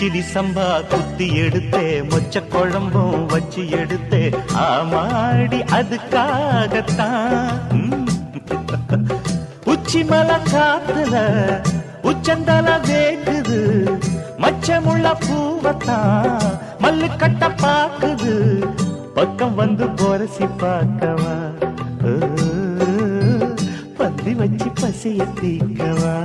கிச்சிலி சம்பா குத்தி எடுத்தே மொச்ச குழம்பும் வச்சு எடுத்தே ஆமாடி அதுக்காகத்தான் உச்சி மலை காத்துல உச்சந்தல வேக்குது மச்சமுள்ள பூவத்தான் மல்லு கட்ட பாக்குது பக்கம் வந்து போரசி பார்க்கவா பந்தி வச்சு பசிய தீக்கவா